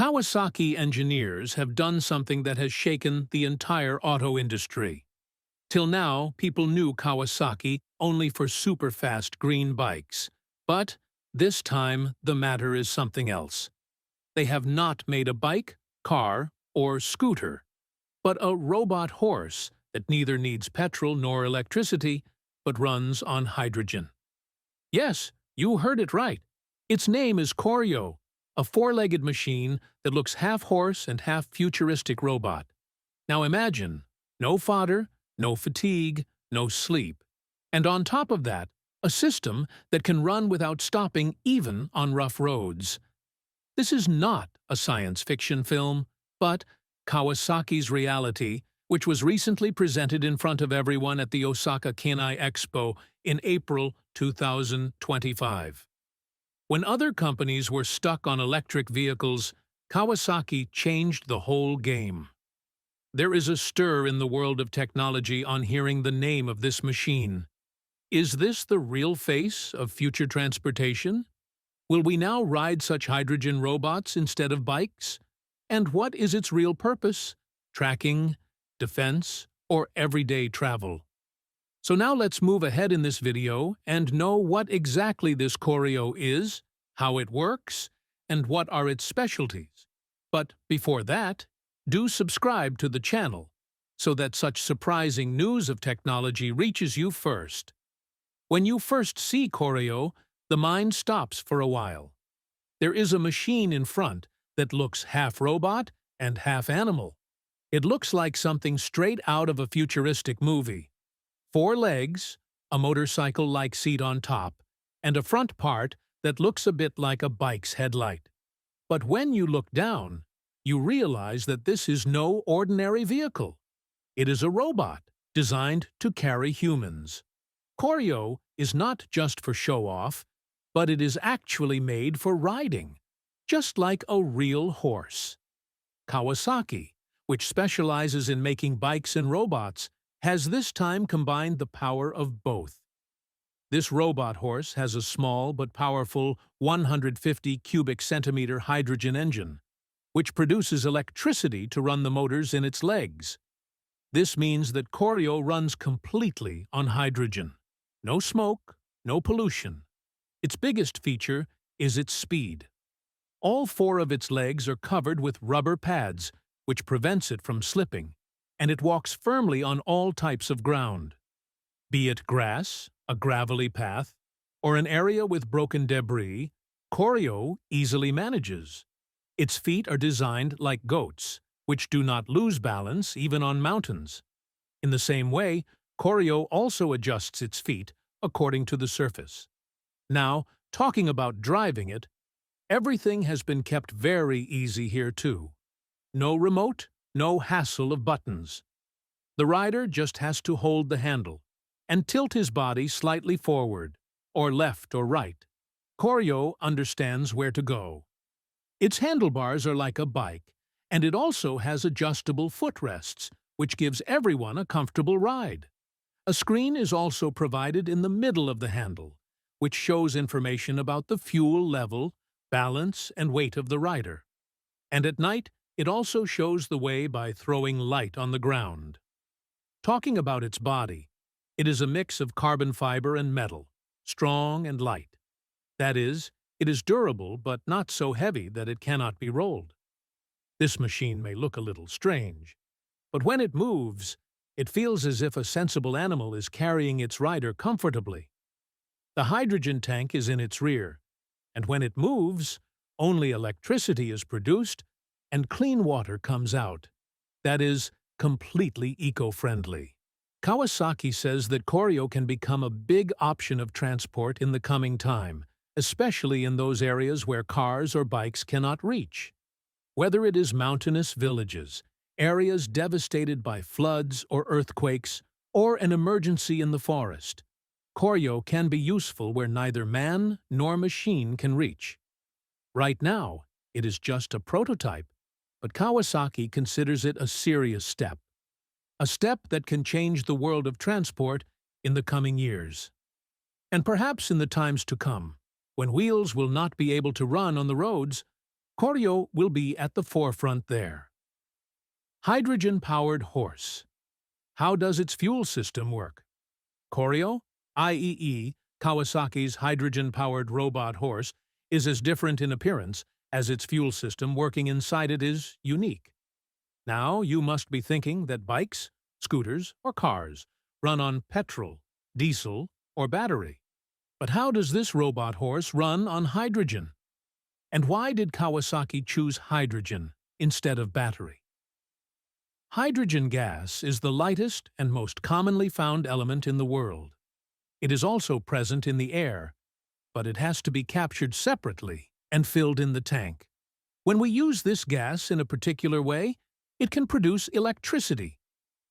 Kawasaki engineers have done something that has shaken the entire auto industry. Till now, people knew Kawasaki only for super-fast green bikes. But this time, the matter is something else. They have not made a bike, car, or scooter, but a robot horse that neither needs petrol nor electricity, but runs on hydrogen. Yes, you heard it right. Its name is Koryo, a four-legged machine that looks half horse and half futuristic robot. Now imagine, no fodder, no fatigue, no sleep. And on top of that, a system that can run without stopping even on rough roads. This is not a science fiction film, but Kawasaki's reality, which was recently presented in front of everyone at the Osaka Kenai Expo in April 2025. When other companies were stuck on electric vehicles, Kawasaki changed the whole game. There is a stir in the world of technology on hearing the name of this machine. Is this the real face of future transportation? Will we now ride such hydrogen robots instead of bikes? And what is its real purpose? Tracking, defense, or everyday travel? So now let's move ahead in this video and know what exactly this Koryo is, how it works, and what are its specialties. But before that, do subscribe to the channel so that such surprising news of technology reaches you first. When you first see Koryo, the mind stops for a while. There is a machine in front that looks half robot and half animal. It looks like something straight out of a futuristic movie. 4 legs, a motorcycle-like seat on top, and a front part that looks a bit like a bike's headlight. But when you look down, you realize that this is no ordinary vehicle. It is a robot designed to carry humans. Koryo is not just for show-off, but it is actually made for riding, just like a real horse. Kawasaki, which specializes in making bikes and robots, has this time combined the power of both. This robot horse has a small but powerful 150 cubic centimeter hydrogen engine, which produces electricity to run the motors in its legs. This means that Koryo runs completely on hydrogen. No smoke, no pollution. Its biggest feature is its speed. All 4 of its legs are covered with rubber pads, which prevents it from slipping, and it walks firmly on all types of ground. Be it grass, a gravelly path, or an area with broken debris, Koryo easily manages. Its feet are designed like goats, which do not lose balance even on mountains. In the same way, Koryo also adjusts its feet according to the surface. Now, talking about driving it, everything has been kept very easy here too. No remote, no hassle of buttons. The rider just has to hold the handle and tilt his body slightly forward, or left or right. Koryo understands where to go. Its handlebars are like a bike, and it also has adjustable footrests, which gives everyone a comfortable ride. A screen is also provided in the middle of the handle, which shows information about the fuel level, balance, and weight of the rider. And at night, it also shows the way by throwing light on the ground. Talking about its body, it is a mix of carbon fiber and metal, strong and light. That is, it is durable but not so heavy that it cannot be rolled. This machine may look a little strange, but when it moves, it feels as if a sensible animal is carrying its rider comfortably. The hydrogen tank is in its rear, and when it moves, only electricity is produced and clean water comes out. That is, completely eco-friendly. Kawasaki says that Koryo can become a big option of transport in the coming time, especially in those areas where cars or bikes cannot reach. Whether it is mountainous villages, areas devastated by floods or earthquakes, or an emergency in the forest, Koryo can be useful where neither man nor machine can reach. Right now, it is just a prototype, but Kawasaki considers it a serious step. A step that can change the world of transport in the coming years. And perhaps in the times to come, when wheels will not be able to run on the roads, Koryo will be at the forefront there. Hydrogen-powered horse. How does its fuel system work? Koryo, IEE, Kawasaki's hydrogen-powered robot horse, is as different in appearance as its fuel system working inside it is unique. Now you must be thinking that bikes, scooters, or cars run on petrol, diesel, or battery. But how does this robot horse run on hydrogen? And why did Kawasaki choose hydrogen instead of battery? Hydrogen gas is the lightest and most commonly found element in the world. It is also present in the air, but it has to be captured separately and filled in the tank. When we use this gas in a particular way, it can produce electricity,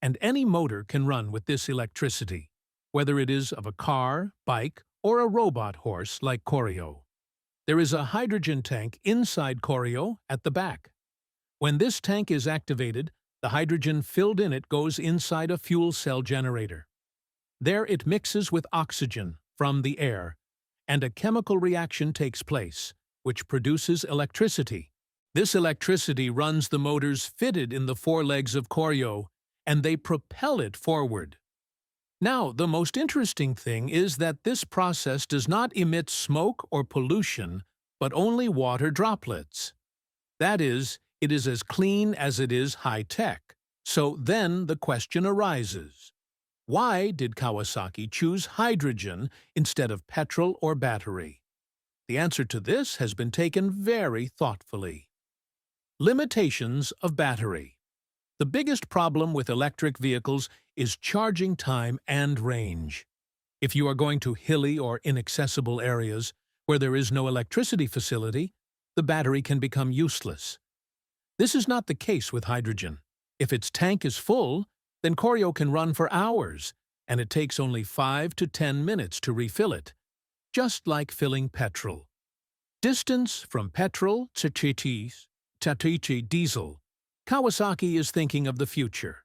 and any motor can run with this electricity, whether it is of a car, bike, or a robot horse like Koryo. There is a hydrogen tank inside Koryo at the back. When this tank is activated, the hydrogen filled in it goes inside a fuel cell generator. There it mixes with oxygen from the air, and a chemical reaction takes place, which produces electricity. This electricity runs the motors fitted in the forelegs of Koryo, and they propel it forward. Now, the most interesting thing is that this process does not emit smoke or pollution, but only water droplets. That is, it is as clean as it is high-tech. So then the question arises, why did Kawasaki choose hydrogen instead of petrol or battery? The answer to this has been taken very thoughtfully. Limitations of battery. The biggest problem with electric vehicles is charging time and range. If you are going to hilly or inaccessible areas where there is no electricity facility, the battery can become useless. This is not the case with hydrogen. If its tank is full, then Koryo can run for hours, and it takes only 5 to 10 minutes to refill it, just like filling petrol. Distance from petrol to diesel. Kawasaki is thinking of the future,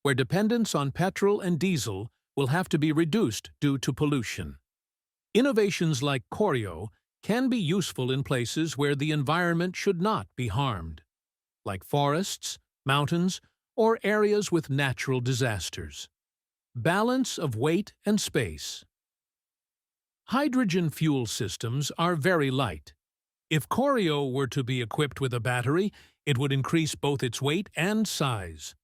where dependence on petrol and diesel will have to be reduced due to pollution. Innovations like Koryo can be useful in places where the environment should not be harmed, like forests, mountains, or areas with natural disasters. Balance of weight and space. Hydrogen fuel systems are very light. If Koryo were to be equipped with a battery, it would increase both its weight and size.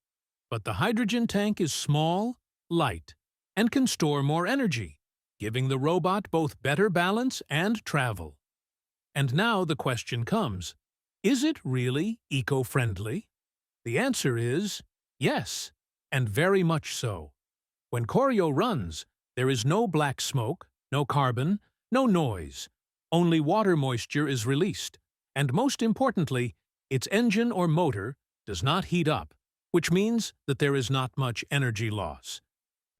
But the hydrogen tank is small, light, and can store more energy, giving the robot both better balance and travel. And now the question comes, is it really eco-friendly? The answer is yes, and very much so. When Koryo runs, there is no black smoke, no carbon, no noise. Only water moisture is released, and most importantly, its engine or motor does not heat up, which means that there is not much energy loss.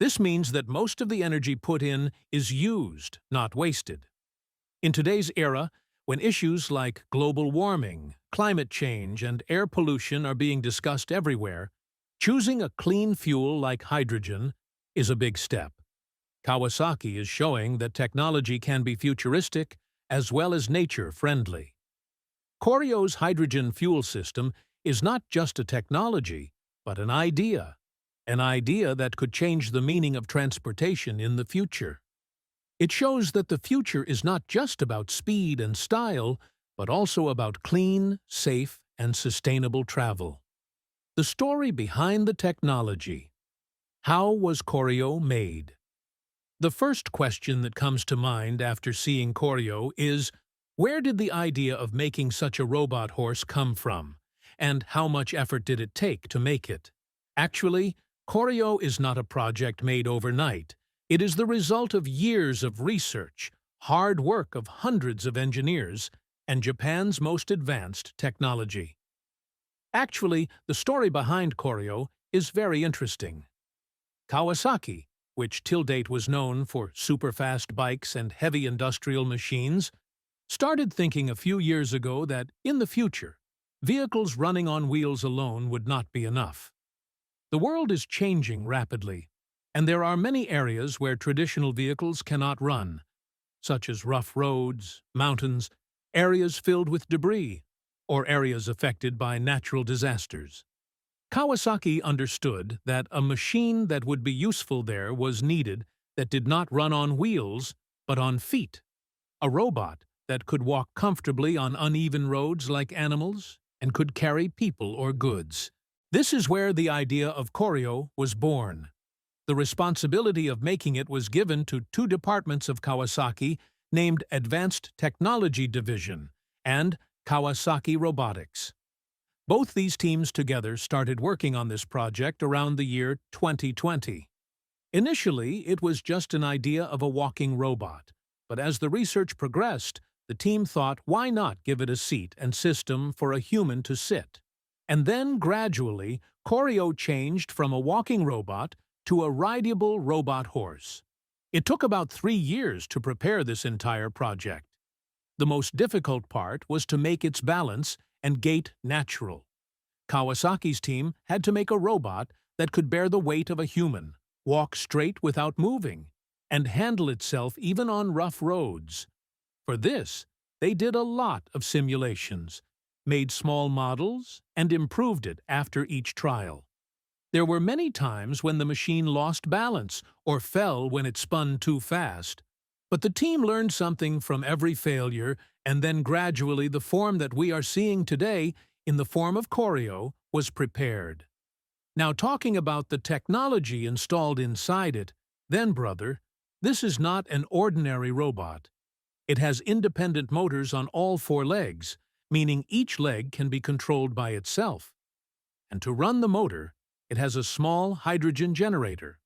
This means that most of the energy put in is used, not wasted. In today's era, when issues like global warming, climate change, and air pollution are being discussed everywhere, choosing a clean fuel like hydrogen is a big step. Kawasaki is showing that technology can be futuristic as well as nature-friendly. Koryo's hydrogen fuel system is not just a technology, but an idea that could change the meaning of transportation in the future. It shows that the future is not just about speed and style, but also about clean, safe, and sustainable travel. The story behind the technology. How was Koryo made? The first question that comes to mind after seeing Koryo is, where did the idea of making such a robot horse come from? And how much effort did it take to make it? Actually, Koryo is not a project made overnight. It is the result of years of research, hard work of hundreds of engineers, and Japan's most advanced technology. Actually, the story behind Koryo is very interesting. Kawasaki, which till date was known for super-fast bikes and heavy industrial machines, started thinking a few years ago that, in the future, vehicles running on wheels alone would not be enough. The world is changing rapidly, and there are many areas where traditional vehicles cannot run, such as rough roads, mountains, areas filled with debris, or areas affected by natural disasters. Kawasaki understood that a machine that would be useful there was needed that did not run on wheels, but on feet. A robot that could walk comfortably on uneven roads like animals and could carry people or goods. This is where the idea of Koryo was born. The responsibility of making it was given to two departments of Kawasaki named Advanced Technology Division and Kawasaki Robotics. Both these teams together started working on this project around the year 2020. Initially, it was just an idea of a walking robot, but as the research progressed, the team thought, why not give it a seat and system for a human to sit? And then, gradually, Koryo changed from a walking robot to a rideable robot horse. It took about 3 years to prepare this entire project. The most difficult part was to make its balance and gait natural. Kawasaki's team had to make a robot that could bear the weight of a human, walk straight without moving, and handle itself even on rough roads. For this, they did a lot of simulations, made small models, and improved it after each trial. There were many times when the machine lost balance or fell when it spun too fast. But the team learned something from every failure, and then gradually the form that we are seeing today, in the form of Koryo, was prepared. Now, talking about the technology installed inside it, then, brother, this is not an ordinary robot. It has independent motors on all 4 legs, meaning each leg can be controlled by itself. And to run the motor, it has a small hydrogen generator,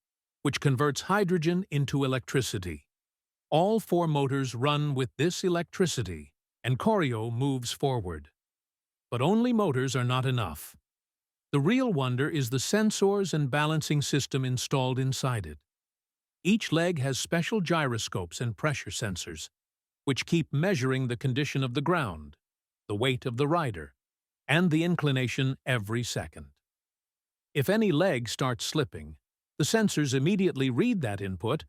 which converts hydrogen into electricity. All 4 motors run with this electricity, and Koryo moves forward. But only motors are not enough. The real wonder is the sensors and balancing system installed inside it. Each leg has special gyroscopes and pressure sensors, which keep measuring the condition of the ground, the weight of the rider, and the inclination every second. If any leg starts slipping, the sensors immediately read that input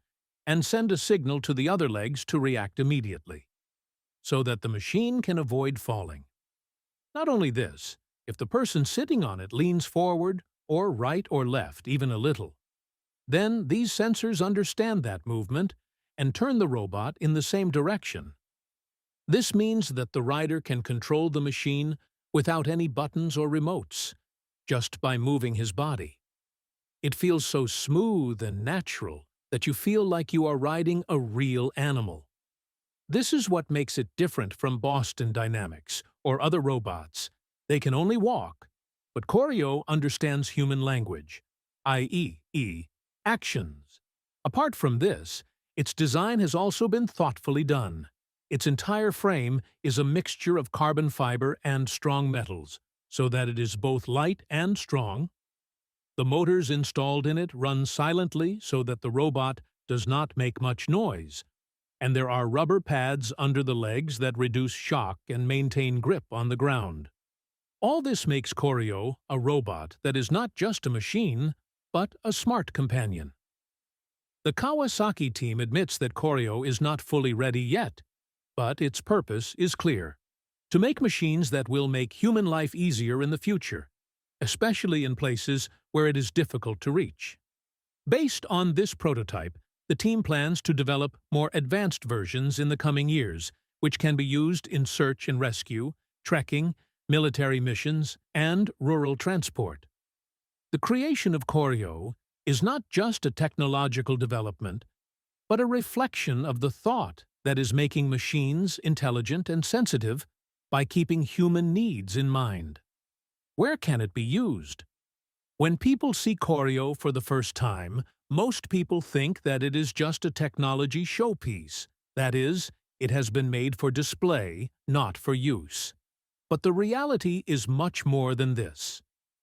and send a signal to the other legs to react immediately, so that the machine can avoid falling. Not only this, if the person sitting on it leans forward or right or left even a little, then these sensors understand that movement and turn the robot in the same direction. This means that the rider can control the machine without any buttons or remotes, just by moving his body. It feels so smooth and natural that you feel like you are riding a real animal. This is what makes it different from Boston Dynamics or other robots. They can only walk, but Koryo understands human language, i.e., actions. Apart from this, its design has also been thoughtfully done. Its entire frame is a mixture of carbon fiber and strong metals, so that it is both light and strong. The motors installed in it run silently so that the robot does not make much noise, and there are rubber pads under the legs that reduce shock and maintain grip on the ground. All this makes Koryo a robot that is not just a machine, but a smart companion. The Kawasaki team admits that Koryo is not fully ready yet, but its purpose is clear: to make machines that will make human life easier in the future, especially in places where it is difficult to reach. Based on this prototype, the team plans to develop more advanced versions in the coming years, which can be used in search and rescue, trekking, military missions, and rural transport. The creation of Koryo is not just a technological development, but a reflection of the thought that is making machines intelligent and sensitive by keeping human needs in mind. Where can it be used? When people see Koryo for the first time, most people think that it is just a technology showpiece. That is, it has been made for display, not for use. But the reality is much more than this.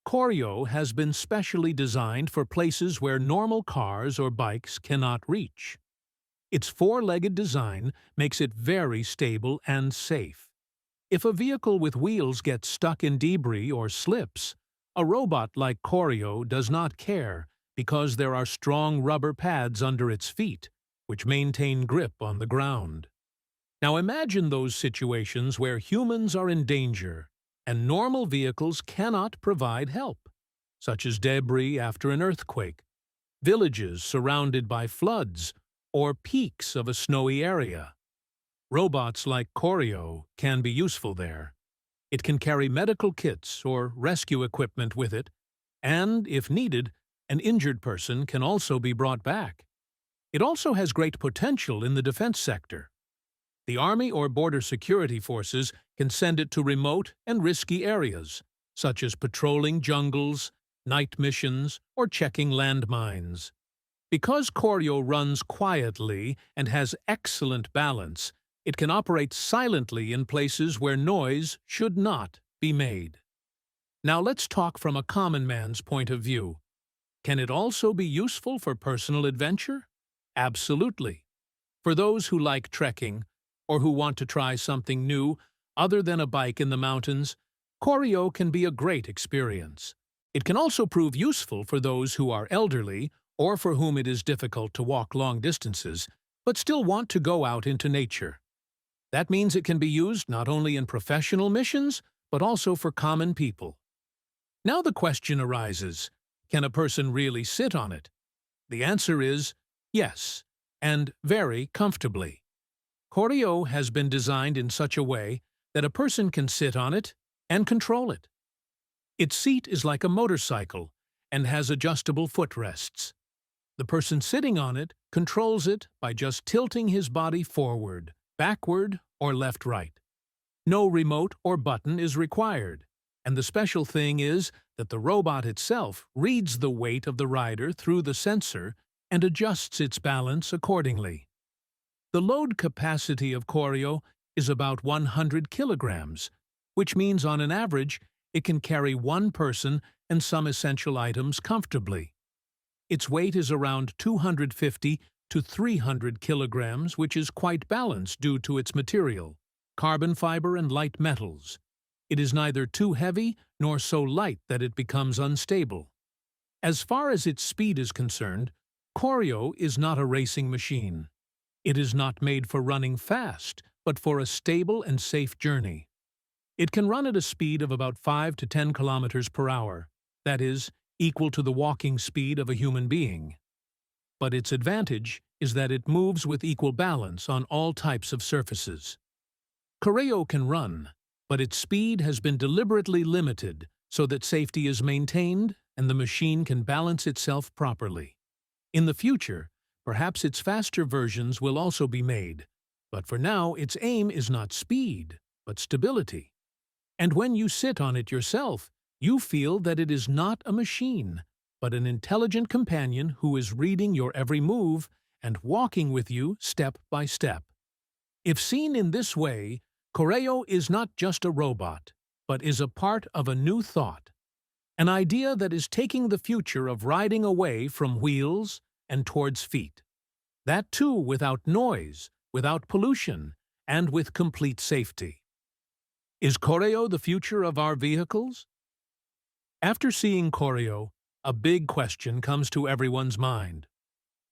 Koryo has been specially designed for places where normal cars or bikes cannot reach. Its 4-legged design makes it very stable and safe. If a vehicle with wheels gets stuck in debris or slips, a robot like Koryo does not care because there are strong rubber pads under its feet, which maintain grip on the ground. Now imagine those situations where humans are in danger, and normal vehicles cannot provide help, such as debris after an earthquake, villages surrounded by floods, or peaks of a snowy area. Robots like Koryo can be useful there. It can carry medical kits or rescue equipment with it, and, if needed, an injured person can also be brought back. It also has great potential in the defense sector. The Army or Border Security Forces can send it to remote and risky areas, such as patrolling jungles, night missions, or checking landmines. Because Koryo runs quietly and has excellent balance, it can operate silently in places where noise should not be made. Now let's talk from a common man's point of view. Can it also be useful for personal adventure? Absolutely. For those who like trekking, or who want to try something new other than a bike in the mountains, Koryo can be a great experience. It can also prove useful for those who are elderly or for whom it is difficult to walk long distances, but still want to go out into nature. That means it can be used not only in professional missions, but also for common people. Now the question arises, can a person really sit on it? The answer is yes, and very comfortably. Koryo has been designed in such a way that a person can sit on it and control it. Its seat is like a motorcycle and has adjustable footrests. The person sitting on it controls it by just tilting his body forward, backward, or left-right. No remote or button is required, and the special thing is that the robot itself reads the weight of the rider through the sensor and adjusts its balance accordingly. The load capacity of Koryo is about 100 kilograms, which means on an average it can carry one person and some essential items comfortably. Its weight is around 250 to 300 kilograms, which is quite balanced due to its material, carbon fiber and light metals. It is neither too heavy nor so light that it becomes unstable. As far as its speed is concerned, Koryo is not a racing machine. It is not made for running fast, but for a stable and safe journey. It can run at a speed of about 5 to 10 kilometers per hour, that is, equal to the walking speed of a human being. But its advantage is that it moves with equal balance on all types of surfaces. Koryo can run, but its speed has been deliberately limited so that safety is maintained and the machine can balance itself properly. In the future, perhaps its faster versions will also be made, but for now its aim is not speed, but stability. And when you sit on it yourself, you feel that it is not a machine, but an intelligent companion who is reading your every move and walking with you step by step. If seen in this way, Koryo is not just a robot, but is a part of a new thought, an idea that is taking the future of riding away from wheels and towards feet. That too without noise, without pollution, and with complete safety. Is Koryo the future of our vehicles? After seeing Koryo, a big question comes to everyone's mind.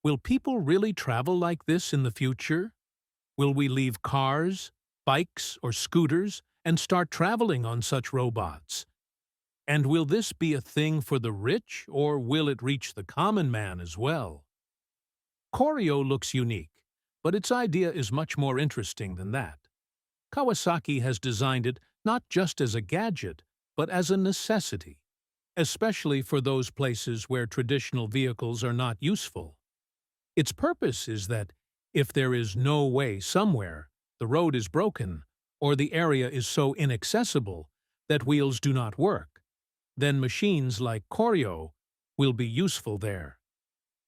Will people really travel like this in the future? Will we leave cars, bikes, or scooters and start traveling on such robots? And will this be a thing for the rich, or will it reach the common man as well? Koryo looks unique, but its idea is much more interesting than that. Kawasaki has designed it not just as a gadget, but as a necessity, especially for those places where traditional vehicles are not useful. Its purpose is that if there is no way somewhere, the road is broken, or the area is so inaccessible that wheels do not work, then machines like Koryo will be useful there.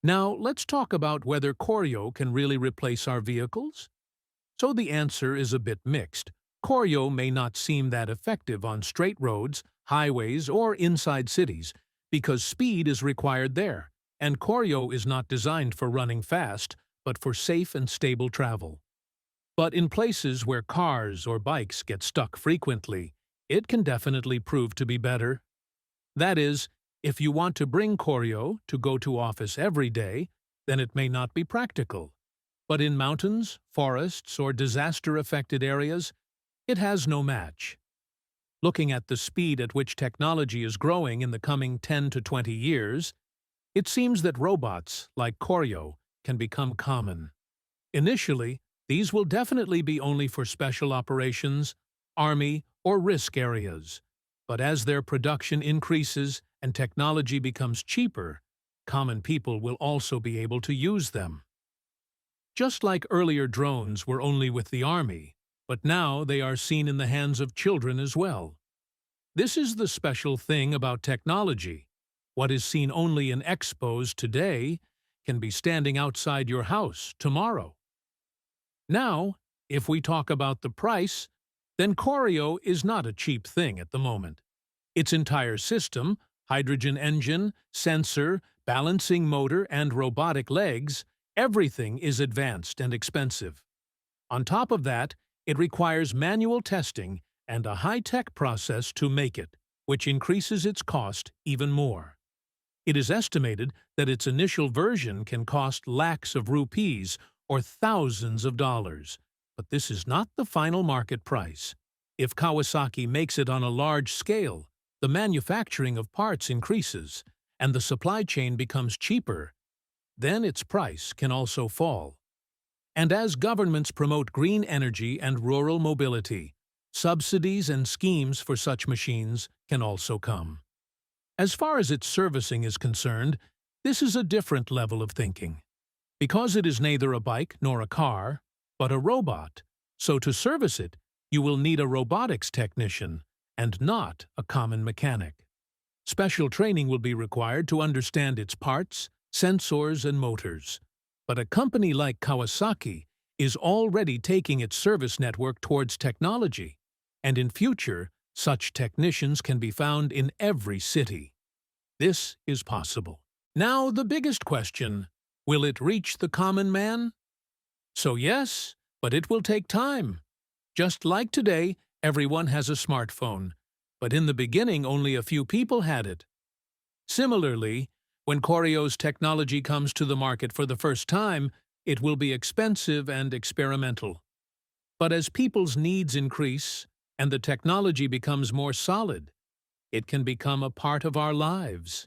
Now, let's talk about whether Koryo can really replace our vehicles. So the answer is a bit mixed. Koryo may not seem that effective on straight roads, highways, or inside cities, because speed is required there, and Koryo is not designed for running fast, but for safe and stable travel. But in places where cars or bikes get stuck frequently, it can definitely prove to be better. That is, if you want to bring Koryo to go to office every day, then it may not be practical. But in mountains, forests, or disaster-affected areas, it has no match. Looking at the speed at which technology is growing in the coming 10 to 20 years, it seems that robots, like Koryo, can become common. Initially, these will definitely be only for special operations, army, or risk areas. But as their production increases and technology becomes cheaper, common people will also be able to use them. Just like earlier drones were only with the army, but now they are seen in the hands of children as well. This is the special thing about technology. What is seen only in expos today can be standing outside your house tomorrow. Now, if we talk about the price, then Koryo is not a cheap thing at the moment. Its entire system, hydrogen engine, sensor, balancing motor, and robotic legs, everything is advanced and expensive. On top of that, it requires manual testing and a high-tech process to make it, which increases its cost even more. It is estimated that its initial version can cost lakhs of rupees or thousands of dollars, but this is not the final market price. If Kawasaki makes it on a large scale, the manufacturing of parts increases, and the supply chain becomes cheaper, then its price can also fall. And as governments promote green energy and rural mobility, subsidies and schemes for such machines can also come. As far as its servicing is concerned, this is a different level of thinking. Because it is neither a bike nor a car, but a robot, so to service it, you will need a robotics technician and not a common mechanic. Special training will be required to understand its parts, sensors, and motors. But a company like Kawasaki is already taking its service network towards technology, and in future, such technicians can be found in every city. This is possible. Now the biggest question, will it reach the common man? So yes, but it will take time. Just like today, everyone has a smartphone, but in the beginning only a few people had it. Similarly, when Koryo's technology comes to the market for the first time, it will be expensive and experimental. But as people's needs increase and the technology becomes more solid, it can become a part of our lives,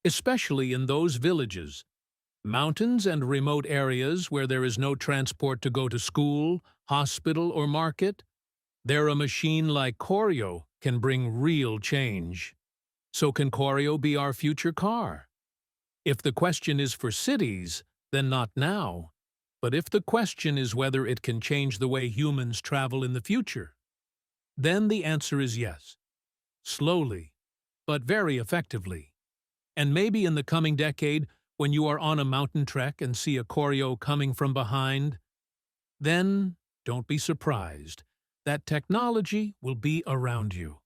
especially in those villages, mountains and remote areas where there is no transport to go to school, hospital, or market. There a machine like Koryo can bring real change. So can Koryo be our future car? If the question is for cities, then not now. But if the question is whether it can change the way humans travel in the future, then the answer is yes. Slowly, but very effectively. And maybe in the coming decade, when you are on a mountain trek and see a Koryo coming from behind, then don't be surprised that technology will be around you.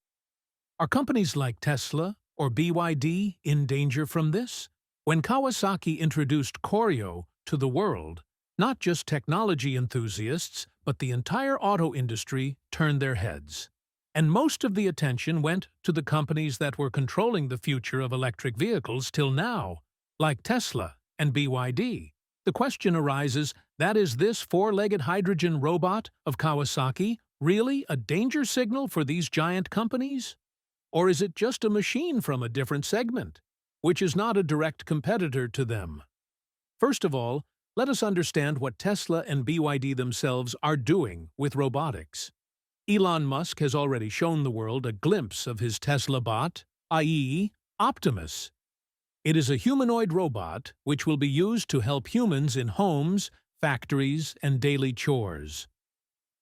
Are companies like Tesla or BYD in danger from this? When Kawasaki introduced Koryo to the world, not just technology enthusiasts, but the entire auto industry turned their heads. And most of the attention went to the companies that were controlling the future of electric vehicles till now, like Tesla and BYD. The question arises, that is this four-legged hydrogen robot of Kawasaki really a danger signal for these giant companies? Or is it just a machine from a different segment, which is not a direct competitor to them? First of all, let us understand what Tesla and BYD themselves are doing with robotics. Elon Musk has already shown the world a glimpse of his Tesla bot, i.e., Optimus. It is a humanoid robot which will be used to help humans in homes, factories, and daily chores.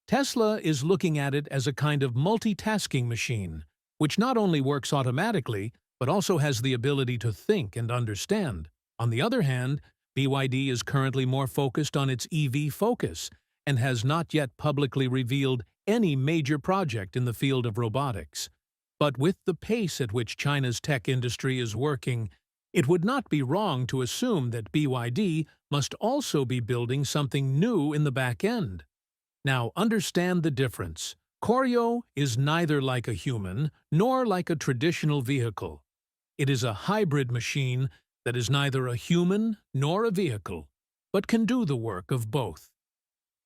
Tesla is looking at it as a kind of multitasking machine, which not only works automatically, but also has the ability to think and understand. On the other hand, BYD is currently more focused on its EV focus and has not yet publicly revealed any major project in the field of robotics. But with the pace at which China's tech industry is working, it would not be wrong to assume that BYD must also be building something new in the back end. Now, understand the difference. Koryo is neither like a human nor like a traditional vehicle. It is a hybrid machine that is neither a human nor a vehicle, but can do the work of both.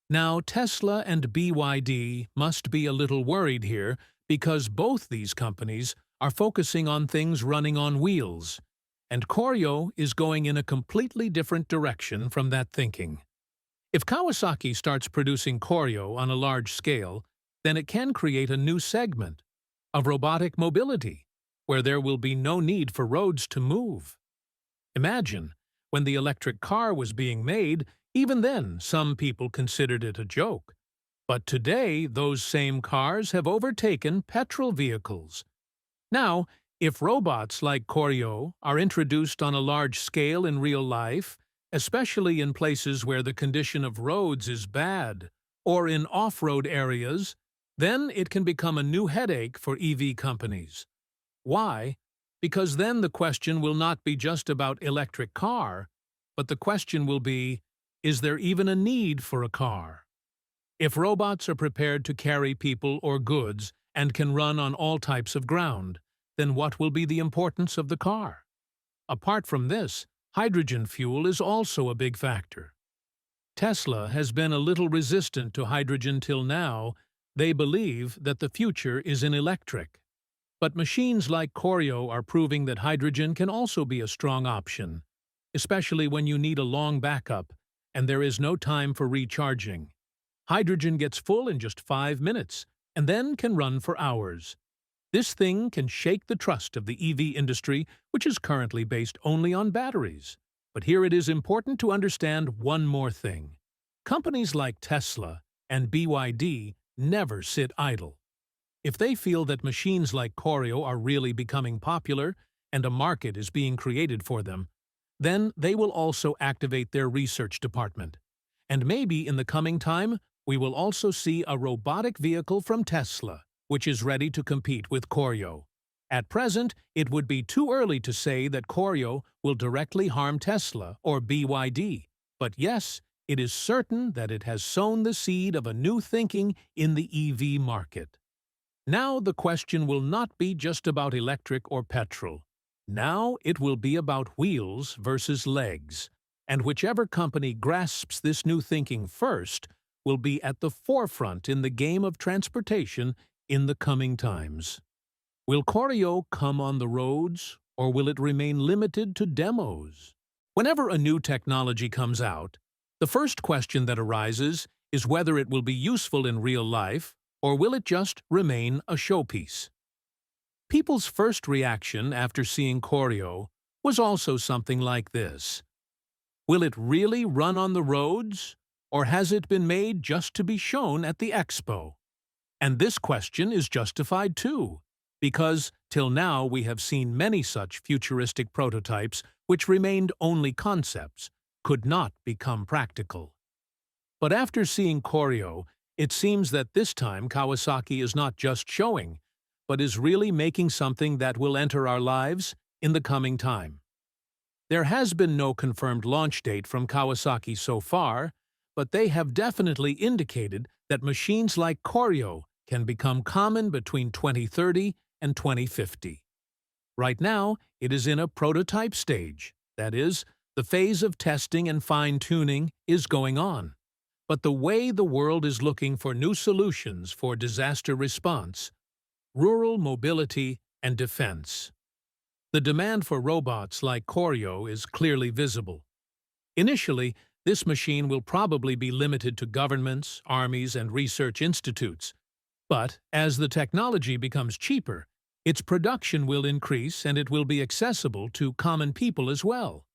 Now, Tesla and BYD must be a little worried here because both these companies are focusing on things running on wheels, and Koryo is going in a completely different direction from that thinking. If Kawasaki starts producing Koryo on a large scale, then it can create a new segment of robotic mobility, where there will be no need for roads to move. Imagine, when the electric car was being made, even then some people considered it a joke. But today, those same cars have overtaken petrol vehicles. Now, if robots like Koryo are introduced on a large scale in real life, especially in places where the condition of roads is bad, or in off-road areas, then it can become a new headache for EV companies. Why? Because then the question will not be just about electric car, but the question will be, is there even a need for a car? If robots are prepared to carry people or goods and can run on all types of ground, then what will be the importance of the car? Apart from this, hydrogen fuel is also a big factor. Tesla has been a little resistant to hydrogen till now. They believe that the future is in electric. But machines like Koryo are proving that hydrogen can also be a strong option, especially when you need a long backup and there is no time for recharging. Hydrogen gets full in just 5 minutes and then can run for hours. This thing can shake the trust of the EV industry, which is currently based only on batteries. But here it is important to understand one more thing. Companies like Tesla and BYD never sit idle. If they feel that machines like Koryo are really becoming popular and a market is being created for them, then they will also activate their research department. And maybe in the coming time, we will also see a robotic vehicle from Tesla, which is ready to compete with Koryo. At present, it would be too early to say that Koryo will directly harm Tesla or BYD, but yes, it is certain that it has sown the seed of a new thinking in the EV market. Now the question will not be just about electric or petrol. Now it will be about wheels versus legs, and whichever company grasps this new thinking first will be at the forefront in the game of transportation in the coming times. Will Koryo come on the roads, or will it remain limited to demos? Whenever a new technology comes out, the first question that arises is whether it will be useful in real life, or will it just remain a showpiece? People's first reaction after seeing Koryo was also something like this. Will it really run on the roads, or has it been made just to be shown at the expo? And this question is justified too, because till now we have seen many such futuristic prototypes which remained only concepts, could not become practical. But after seeing Koryo, it seems that this time Kawasaki is not just showing, but is really making something that will enter our lives in the coming time. There has been no confirmed launch date from Kawasaki so far, but they have definitely indicated that machines like Koryo can become common between 2030 and 2050. Right now, it is in a prototype stage. That is, the phase of testing and fine-tuning is going on. But the way the world is looking for new solutions for disaster response, rural mobility, and defense, the demand for robots like Koryo is clearly visible. Initially, this machine will probably be limited to governments, armies, and research institutes. But as the technology becomes cheaper, its production will increase and it will be accessible to common people as well.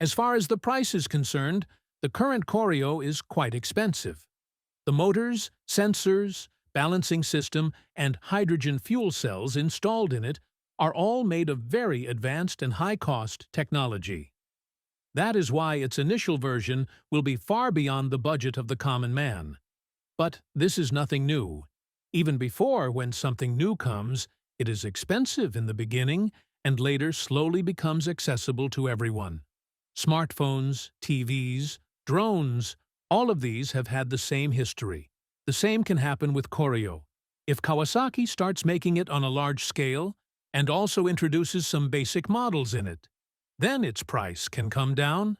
As far as the price is concerned, the current Koryo is quite expensive. The motors, sensors, balancing system, and hydrogen fuel cells installed in it are all made of very advanced and high-cost technology. That is why its initial version will be far beyond the budget of the common man. But this is nothing new. Even before, when something new comes, it is expensive in the beginning and later slowly becomes accessible to everyone. Smartphones, TVs, drones, all of these have had the same history. The same can happen with Koryo. If Kawasaki starts making it on a large scale and also introduces some basic models in it, then its price can come down.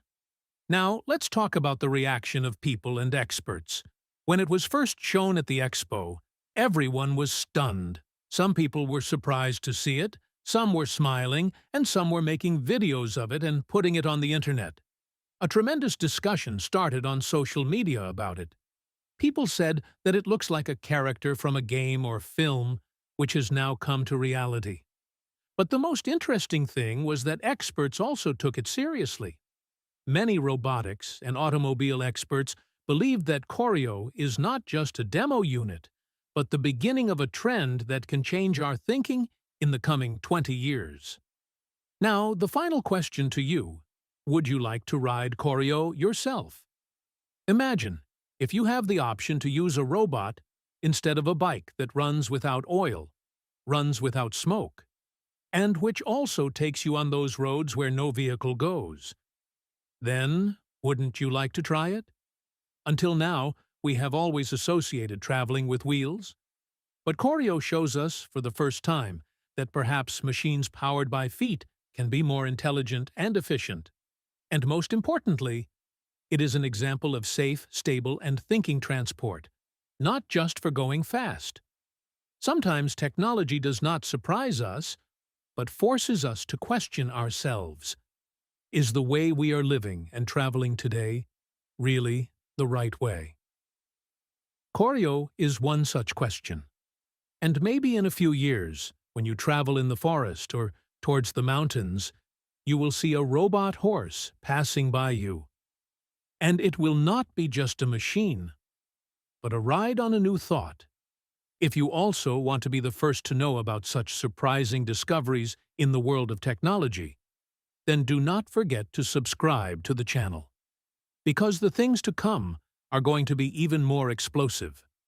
Now, let's talk about the reaction of people and experts. When it was first shown at the expo, everyone was stunned. Some people were surprised to see it, some were smiling, and some were making videos of it and putting it on the internet. A tremendous discussion started on social media about it. People said that it looks like a character from a game or film, which has now come to reality. But the most interesting thing was that experts also took it seriously. Many robotics and automobile experts believe that Koryo is not just a demo unit, but the beginning of a trend that can change our thinking in the coming 20 years. Now, the final question to you. Would you like to ride Koryo yourself? Imagine if you have the option to use a robot instead of a bike that runs without oil, runs without smoke, and which also takes you on those roads where no vehicle goes. Then, wouldn't you like to try it? Until now, we have always associated traveling with wheels. But Koryo shows us, for the first time, that perhaps machines powered by feet can be more intelligent and efficient. And most importantly, it is an example of safe, stable, and thinking transport, not just for going fast. Sometimes technology does not surprise us, but forces us to question ourselves. Is the way we are living and traveling today really the right way? Koryo is one such question. And maybe in a few years, when you travel in the forest or towards the mountains, you will see a robot horse passing by you. And it will not be just a machine, but a ride on a new thought. If you also want to be the first to know about such surprising discoveries in the world of technology, then do not forget to subscribe to the channel, because the things to come are going to be even more explosive.